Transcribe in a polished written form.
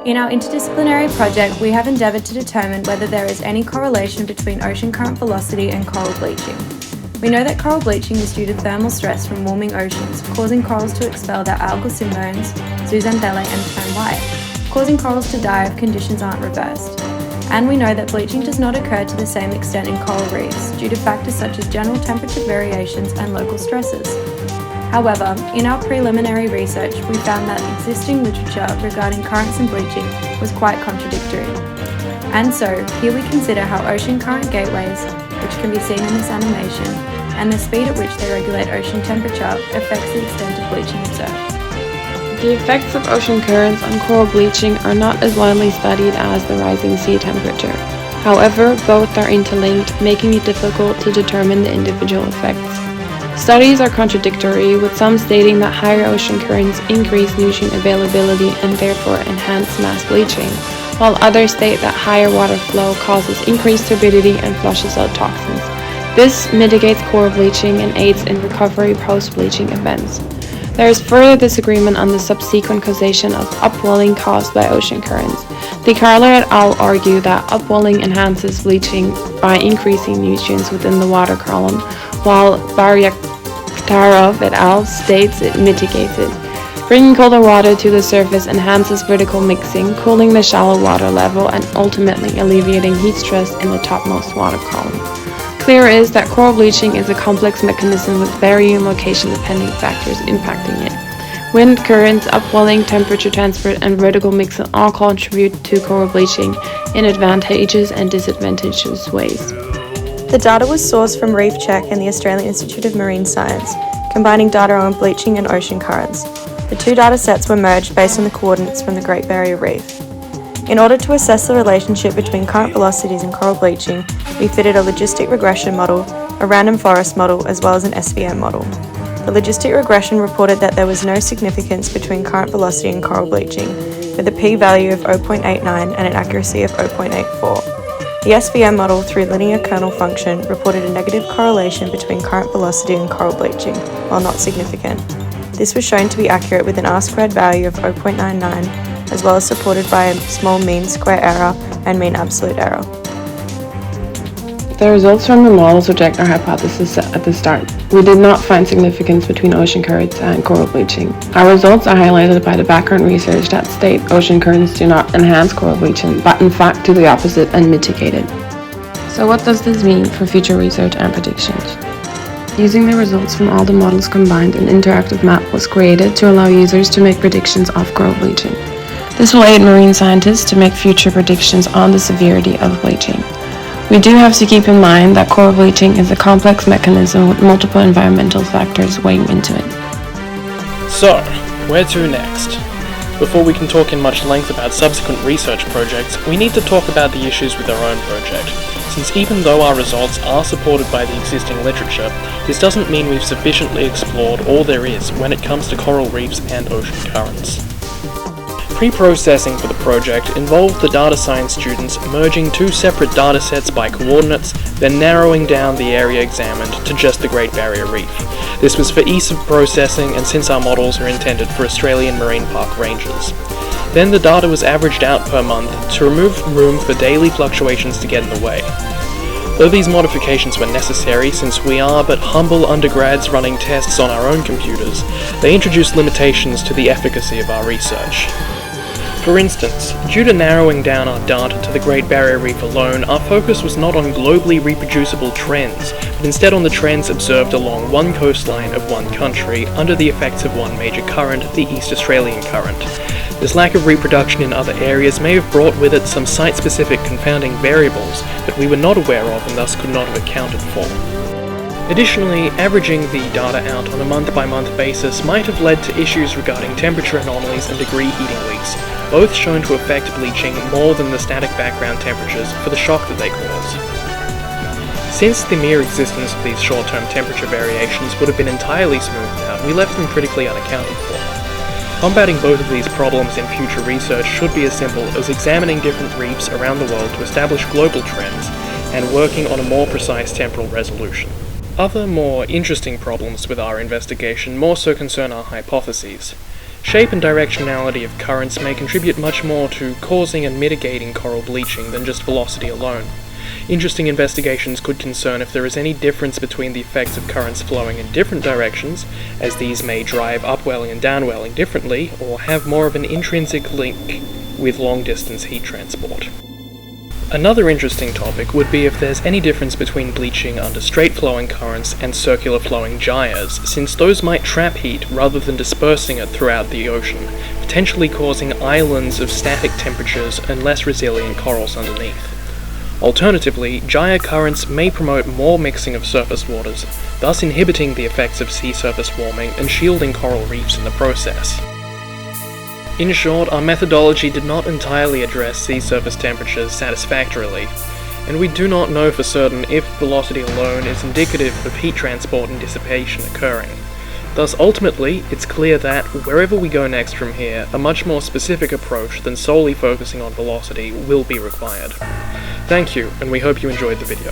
In our interdisciplinary project, we have endeavoured to determine whether there is any correlation between ocean current velocity and coral bleaching. We know that coral bleaching is due to thermal stress from warming oceans, causing corals to expel their algal symbones, zooxanthellae and tan white, causing corals to die if conditions aren't reversed. And we know that bleaching does not occur to the same extent in coral reefs due to factors such as general temperature variations and local stresses. However, in our preliminary research, we found that existing literature regarding currents and bleaching was quite contradictory. And so, here we consider how ocean current gateways, which can be seen in this animation, and the speed at which they regulate ocean temperature affects the extent of bleaching observed. The effects of ocean currents on coral bleaching are not as widely studied as the rising sea temperature. However, both are interlinked, making it difficult to determine the individual effects. Studies are contradictory, with some stating that higher ocean currents increase nutrient availability and therefore enhance mass bleaching, while others state that higher water flow causes increased turbidity and flushes out toxins. This mitigates coral bleaching and aids in recovery post-bleaching events. There is further disagreement on the subsequent causation of upwelling caused by ocean currents. DeCarlo et al. Argue that upwelling enhances bleaching by increasing nutrients within the water column, while Baryaktarov et al. States it mitigates it. Bringing colder water to the surface enhances vertical mixing, cooling the shallow water level and ultimately alleviating heat stress in the topmost water column. Clear is that coral bleaching is a complex mechanism with varying location-dependent factors impacting it. Wind, currents, upwelling, temperature transfer, and vertical mixing all contribute to coral bleaching in advantageous and disadvantageous ways. The data was sourced from Reef Check and the Australian Institute of Marine Science, combining data on bleaching and ocean currents. The two data sets were merged based on the coordinates from the Great Barrier Reef. In order to assess the relationship between current velocities and coral bleaching, we fitted a logistic regression model, a random forest model, as well as an SVM model. The logistic regression reported that there was no significance between current velocity and coral bleaching, with a p-value of 0.89 and an accuracy of 0.84. The SVM model, through linear kernel function, reported a negative correlation between current velocity and coral bleaching, while not significant. This was shown to be accurate with an R-squared value of 0.99, as well as supported by a small mean square error and mean absolute error. The results from the models reject our hypothesis at the start. We did not find significance between ocean currents and coral bleaching. Our results are highlighted by the background research that state ocean currents do not enhance coral bleaching, but in fact do the opposite and mitigate it. So what does this mean for future research and predictions? Using the results from all the models combined, an interactive map was created to allow users to make predictions of coral bleaching. This will aid marine scientists to make future predictions on the severity of bleaching. We do have to keep in mind that coral bleaching is a complex mechanism with multiple environmental factors weighing into it. So, where to next? Before we can talk in much length about subsequent research projects, we need to talk about the issues with our own project. Since even though our results are supported by the existing literature, this doesn't mean we've sufficiently explored all there is when it comes to coral reefs and ocean currents. Pre-processing for the project involved the data science students merging two separate datasets by coordinates, then narrowing down the area examined to just the Great Barrier Reef. This was for ease of processing and since our models are intended for Australian marine park rangers. Then the data was averaged out per month to remove room for daily fluctuations to get in the way. Though these modifications were necessary since we are but humble undergrads running tests on our own computers, they introduced limitations to the efficacy of our research. For instance, due to narrowing down our data to the Great Barrier Reef alone, our focus was not on globally reproducible trends, but instead on the trends observed along one coastline of one country under the effects of one major current, the East Australian Current. This lack of reproduction in other areas may have brought with it some site-specific confounding variables that we were not aware of and thus could not have accounted for. Additionally, averaging the data out on a month-by-month basis might have led to issues regarding temperature anomalies and degree heating leaks, both shown to affect bleaching more than the static background temperatures for the shock that they cause. Since the mere existence of these short-term temperature variations would have been entirely smoothed out, we left them critically unaccounted for. Combating both of these problems in future research should be as simple as examining different reefs around the world to establish global trends, and working on a more precise temporal resolution. Other more interesting problems with our investigation more so concern our hypotheses. Shape and directionality of currents may contribute much more to causing and mitigating coral bleaching than just velocity alone. Interesting investigations could concern if there is any difference between the effects of currents flowing in different directions, as these may drive upwelling and downwelling differently, or have more of an intrinsic link with long-distance heat transport. Another interesting topic would be if there's any difference between bleaching under straight-flowing currents and circular-flowing gyres, since those might trap heat rather than dispersing it throughout the ocean, potentially causing islands of static temperatures and less resilient corals underneath. Alternatively, gyre currents may promote more mixing of surface waters, thus inhibiting the effects of sea surface warming and shielding coral reefs in the process. In short, our methodology did not entirely address sea surface temperatures satisfactorily, and we do not know for certain if velocity alone is indicative of heat transport and dissipation occurring. Thus, ultimately, it's clear that, wherever we go next from here, a much more specific approach than solely focusing on velocity will be required. Thank you, and we hope you enjoyed the video.